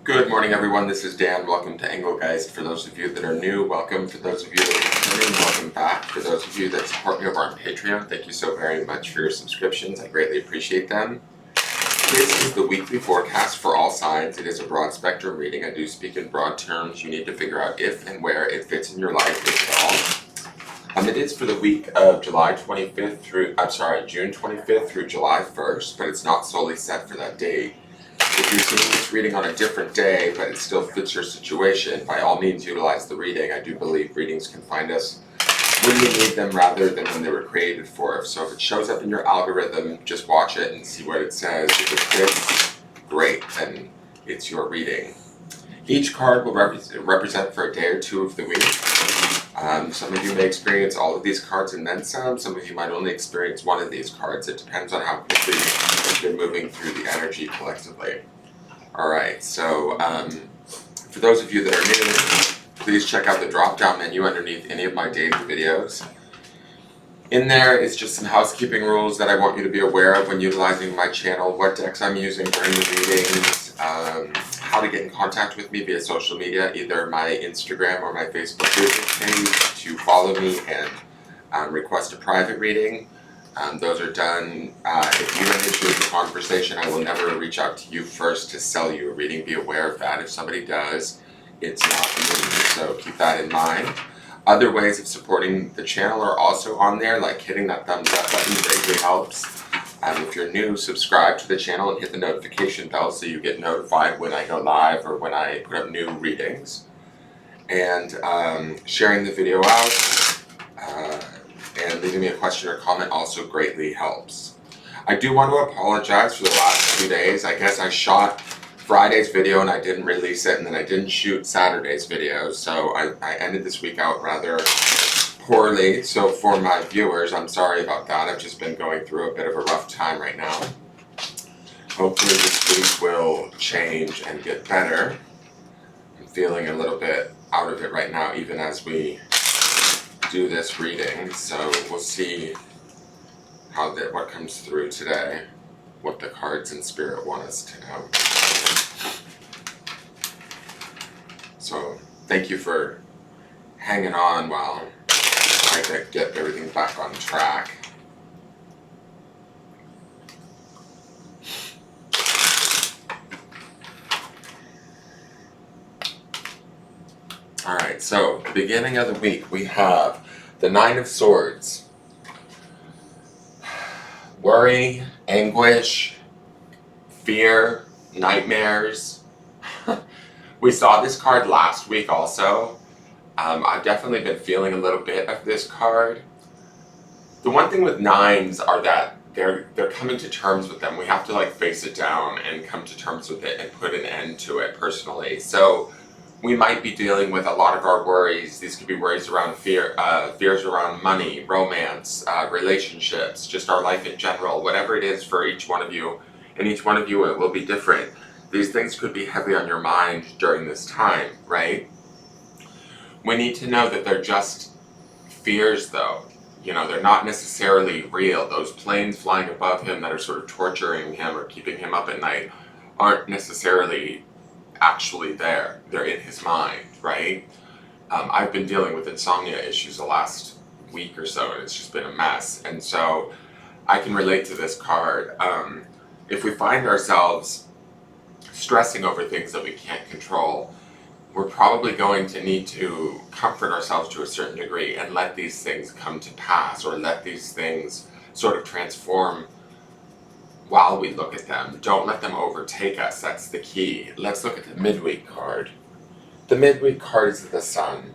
Good morning, everyone. This is Dan. Welcome to Engelgeist. For those of you that are new, welcome. For those of you that are returning, welcome back. For those of you that support me over on Patreon, thank you so very much for your subscriptions. I greatly appreciate them. This is the weekly forecast for all signs. It is a broad spectrum reading. I do speak in broad terms. You need to figure out if and where it fits in your life, if at all. It is for the week of June 25th through July 1st, but it's not solely set for that date. If you're seeing this reading on a different day, but it still fits your situation, by all means utilize the reading. I do believe readings can find us when we need them rather than when they were created for. So if it shows up in your algorithm, just watch it and see what it says. If it fits, great, then it's your reading. Each card will represent for a day or two of the week. Some of you may experience all of these cards and then some. Some of you might only experience one of these cards. It depends on how quickly you're moving through the energy collectively. Alright, so for those of you that are new, please check out the drop-down menu underneath any of my daily videos. In there is just some housekeeping rules that I want you to be aware of when utilizing my channel, what decks I'm using during the readings, how to get in contact with me via social media, either my Instagram or my Facebook business page to follow me and request a private reading. Those are done. If you initiate the conversation, I will never reach out to you first to sell you a reading. Be aware of that. If somebody does, it's not me, so keep that in mind. Other ways of supporting the channel are also on there, like hitting that thumbs up button greatly helps. If you're new, subscribe to the channel and hit the notification bell so you get notified when I go live or when I put up new readings. And sharing the video out and leaving me a question or comment also greatly helps. I do want to apologize for the last 2 days. I guess I shot Friday's video and I didn't release it, and then I didn't shoot Saturday's video, so I ended this week out rather poorly. So for my viewers, I'm sorry about that. I've just been going through a bit of a rough time right now. Hopefully this week will change and get better. I'm feeling a little bit out of it right now, even as we do this reading, so we'll see what comes through today, what the cards in spirit want us to know. So thank you for hanging on while I get everything back on track. Alright, so the beginning of the week we have the Nine of Swords. Worry, anguish, fear, nightmares. We saw this card last week also. I've definitely been feeling a little bit of this card. The one thing with nines are that they're coming to terms with them. We have to face it down and come to terms with it and put an end to it personally. So we might be dealing with a lot of our worries. These could be worries around fears around money, romance, relationships, just our life in general, whatever it is for each one of you. And each one of you, it will be different. These things could be heavy on your mind during this time, right? We need to know that they're just fears, though. You know, they're not necessarily real. Those planes flying above him that are sort of torturing him or keeping him up at night aren't necessarily actually there. They're in his mind, right? I've been dealing with insomnia issues the last week or so, and it's just been a mess. And so I can relate to this card. If we find ourselves stressing over things that we can't control, we're probably going to need to comfort ourselves to a certain degree and let these things come to pass, or let these things sort of transform while we look at them. Don't let them overtake us. That's the key. Let's look at the midweek card. The midweek card is the Sun.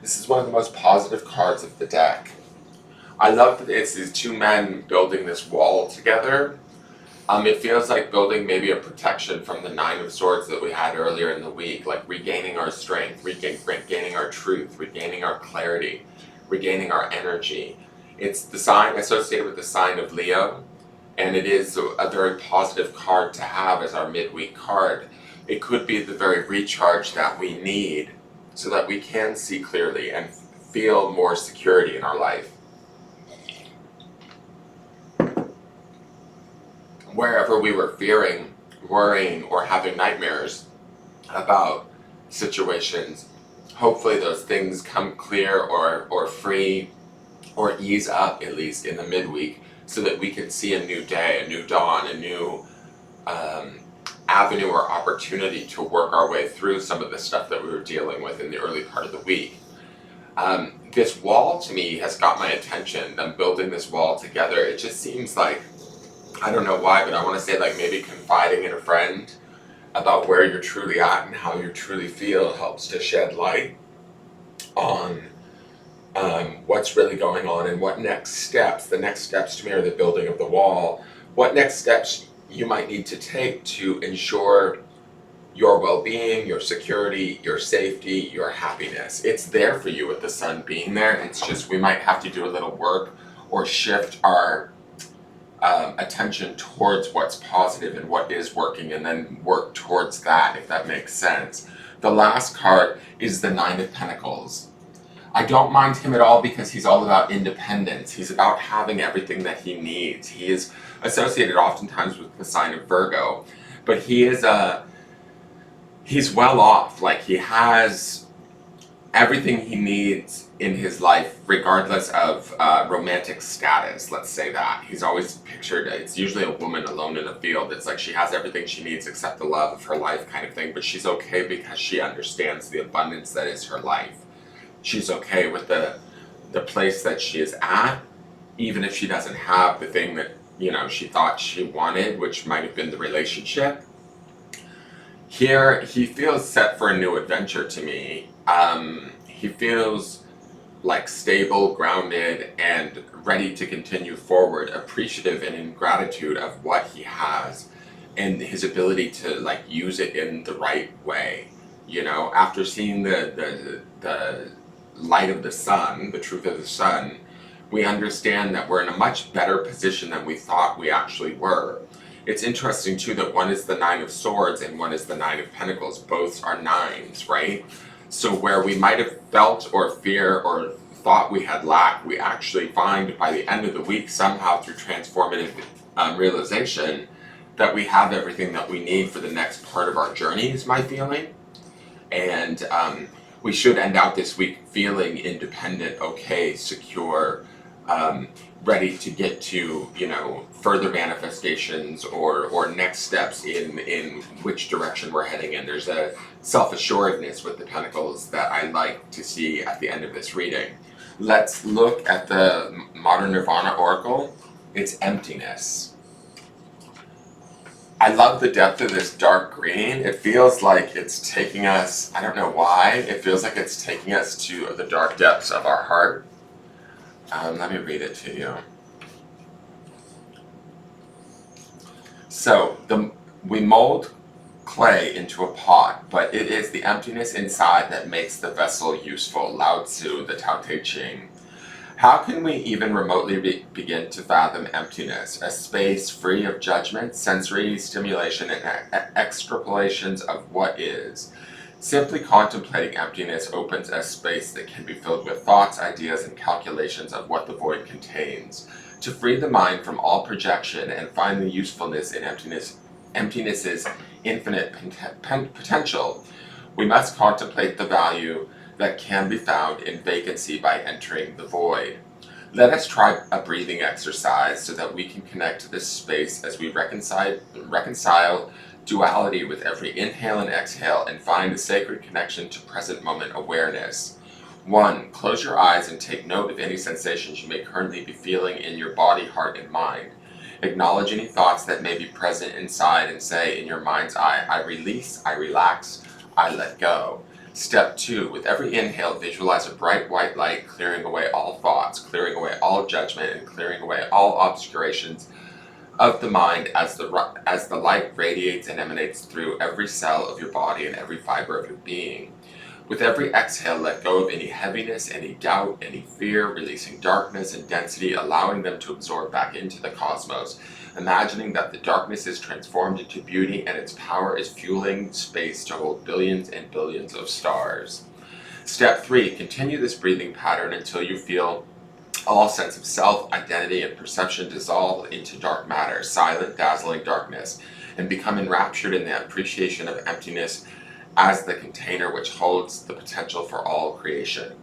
This is one of the most positive cards of the deck. I love that it's these two men building this wall together. It feels like building maybe a protection from the Nine of Swords that we had earlier in the week, like regaining our strength, regaining our truth, regaining our clarity, regaining our energy. It's the sign associated with the sign of Leo, and it is a very positive card to have as our midweek card. It could be the very recharge that we need so that we can see clearly and feel more security in our life. Wherever we were fearing, worrying, or having nightmares, about situations. Hopefully those things come clear or free or ease up, at least in the midweek, so that we can see a new day, a new dawn, a new avenue or opportunity to work our way through some of the stuff that we were dealing with in the early part of the week. This wall to me has got my attention. Them building this wall together, it just seems like, I don't know why, but I want to say like maybe confiding in a friend about where you're truly at and how you truly feel helps to shed light on what's really going on and what next steps. The next steps to me are the building of the wall. What next steps you might need to take to ensure your well-being, your security, your safety, your happiness. It's there for you with the sun being there. It's just we might have to do a little work or shift our attention towards what's positive and what is working, and then work towards that, if that makes sense. The last card is the Nine of Pentacles. I don't mind him at all because he's all about independence. He's about having everything that he needs. He is associated oftentimes with the sign of Virgo, but he's well off. Like, he has everything he needs in his life, regardless of romantic status, let's say that. He's always pictured, it's usually a woman alone in a field. It's like she has everything she needs except the love of her life kind of thing, but she's okay because she understands the abundance that is her life. She's okay with the place that she is at, even if she doesn't have the thing that, you know, she thought she wanted, which might have been the relationship. Here, he feels set for a new adventure to me. He feels like stable, grounded, and ready to continue forward, appreciative and in gratitude of what he has and his ability to like use it in the right way. You know, after seeing the light of the sun, the truth of the sun, we understand that we're in a much better position than we thought we actually were. It's interesting too that one is the Nine of Swords and one is the Nine of Pentacles. Both are nines, right? So where we might have felt or fear or thought we had lack, we actually find by the end of the week, somehow through transformative realization, that we have everything that we need for the next part of our journey, is my feeling. And we should end out this week feeling independent, okay, secure, ready to get to, you know, further manifestations or next steps in which direction we're heading in. There's a self-assuredness with the Pentacles that I like to see at the end of this reading. Let's look at the Modern Nirvana Oracle. It's emptiness. I love the depth of this dark green. It feels like it's taking us, I don't know why, it feels like it's taking us to the dark depths of our heart. Let me read it to you. So, we mold clay into a pot, but it is the emptiness inside that makes the vessel useful. Lao Tzu, the Tao Te Ching. How can we even remotely begin to fathom emptiness, a space free of judgment, sensory stimulation, and extrapolations of what is? Simply contemplating emptiness opens a space that can be filled with thoughts, ideas, and calculations of what the void contains. To free the mind from all projection and find the usefulness in emptiness's infinite potential, we must contemplate the value that can be found in vacancy by entering the void. Let us try a breathing exercise so that we can connect to this space as we reconcile duality with every inhale and exhale and find a sacred connection to present moment awareness. 1. Close your eyes and take note of any sensations you may currently be feeling in your body, heart, and mind. Acknowledge any thoughts that may be present inside and say in your mind's eye, I release, I relax, I let go. Step 2. With every inhale, visualize a bright white light clearing away all thoughts, clearing away all judgment, and clearing away all obscurations of the mind as the light radiates and emanates through every cell of your body and every fiber of your being. With every exhale, let go of any heaviness, any doubt, any fear, releasing darkness and density, allowing them to absorb back into the cosmos, imagining that the darkness is transformed into beauty and its power is fueling space to hold billions and billions of stars. Step 3, continue this breathing pattern until you feel all sense of self, identity, and perception dissolve into dark matter, silent, dazzling darkness, and become enraptured in the appreciation of emptiness as the container which holds the potential for all creation.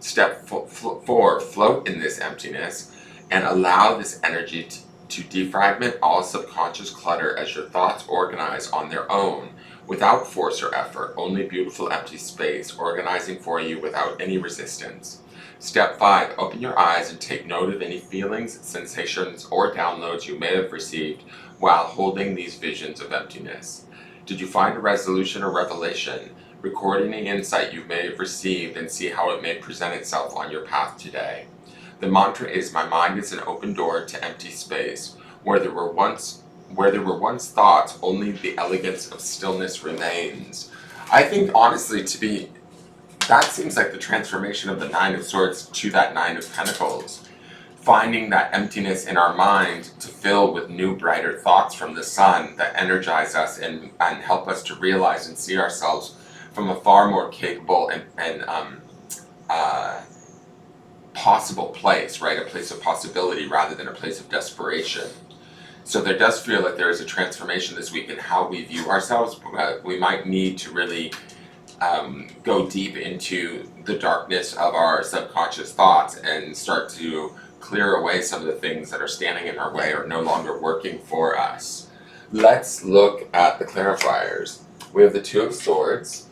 Step 4, float in this emptiness and allow this energy to defragment all subconscious clutter as your thoughts organize on their own, without force or effort, only beautiful empty space organizing for you without any resistance. Step 5, open your eyes and take note of any feelings, sensations, or downloads you may have received while holding these visions of emptiness. Did you find a resolution or revelation? Record any insight you may have received and see how it may present itself on your path today. The mantra is, my mind is an open door to empty space. Where there were once thoughts, only the elegance of stillness remains. I think honestly that seems like the transformation of the Nine of Swords to that Nine of Pentacles. Finding that emptiness in our mind to fill with new, brighter thoughts from the sun that energize us and help us to realize and see ourselves from a far more capable and possible place, right? A place of possibility rather than a place of desperation. So there does feel like there is a transformation this week in how we view ourselves. We might need to really go deep into the darkness of our subconscious thoughts and start to clear away some of the things that are standing in our way or no longer working for us. Let's look at the clarifiers. We have the Two of Swords.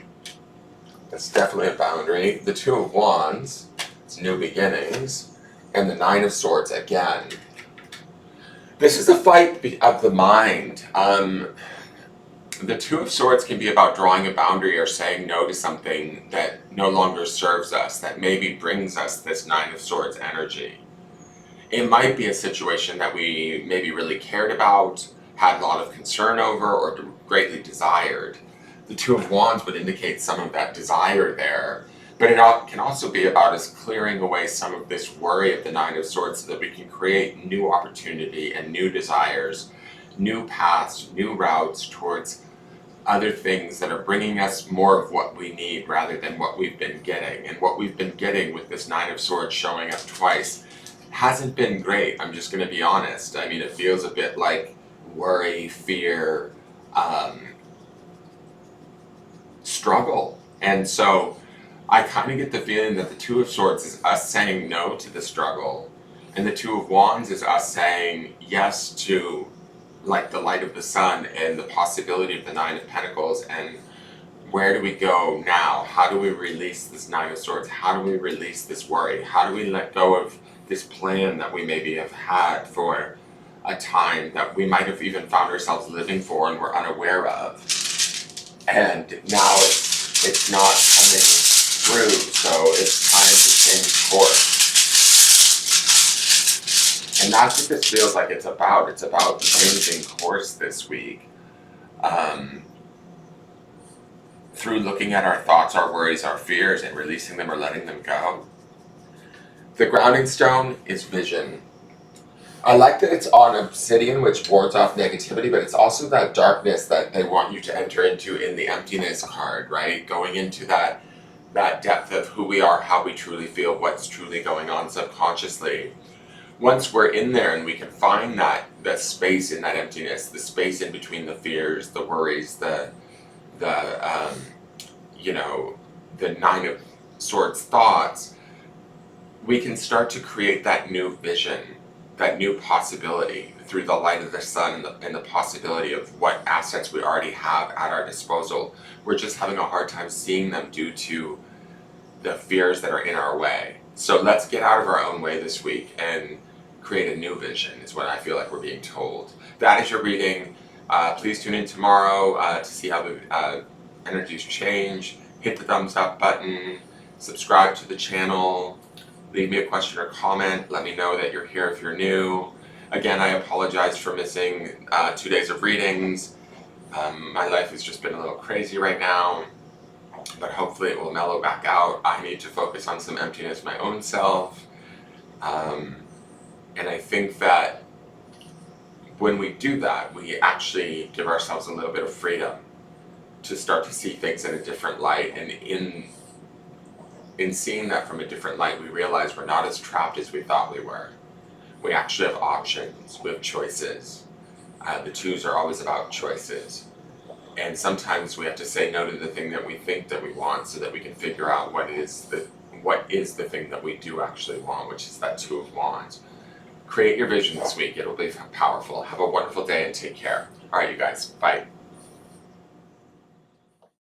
That's definitely a boundary. The Two of Wands. It's new beginnings. And the Nine of Swords again. This is a fight of the mind. The Two of Swords can be about drawing a boundary or saying no to something that no longer serves us, that maybe brings us this Nine of Swords energy. It might be a situation that we maybe really cared about, had a lot of concern over, or greatly desired. The Two of Wands would indicate some of that desire there, but it can also be about us clearing away some of this worry of the Nine of Swords so that we can create new opportunity and new desires, new paths, new routes towards other things that are bringing us more of what we need rather than what we've been getting. And what we've been getting with this Nine of Swords showing up twice hasn't been great. I'm just going to be honest. I mean, it feels a bit like worry, fear, struggle. And so I kind of get the feeling that the Two of Swords is us saying no to the struggle, and the Two of Wands is us saying yes to like the light of the sun and the possibility of the Nine of Pentacles. And where do we go now? How do we release this Nine of Swords? How do we release this worry? How do we let go of this plan that we maybe have had for a time that we might have even found ourselves living for and we're unaware of? And now it's not coming through, so it's time to change course. And that's what this feels like it's about. It's about changing course this week. Through looking at our thoughts, our worries, our fears, and releasing them or letting them go. The grounding stone is vision. I like that it's on obsidian, which wards off negativity, but it's also that darkness that they want you to enter into in the emptiness card, right? Going into that depth of who we are, how we truly feel, what's truly going on subconsciously. Once we're in there and we can find that space in that emptiness, the space in between the fears, the worries, the Nine of Swords thoughts, we can start to create that new vision, that new possibility through the light of the sun and the possibility of what assets we already have at our disposal. We're just having a hard time seeing them due to the fears that are in our way. So let's get out of our own way this week and create a new vision, is what I feel like we're being told. That is your reading. Please tune in tomorrow to see how the energies change. Hit the thumbs up button, subscribe to the channel, leave me a question or comment, let me know that you're here if you're new. Again, I apologize for missing 2 days of readings. My life has just been a little crazy right now, but hopefully it will mellow back out. I need to focus on some emptiness my own self. And I think that when we do that, we actually give ourselves a little bit of freedom to start to see things in a different light. And in seeing that from a different light, we realize we're not as trapped as we thought we were. We actually have options, we have choices. The twos are always about choices. And sometimes we have to say no to the thing that we think that we want so that we can figure out what is the thing that we do actually want, which is that Two of Wands. Create your vision this week. It'll be powerful. Have a wonderful day and take care. All right, you guys. Bye.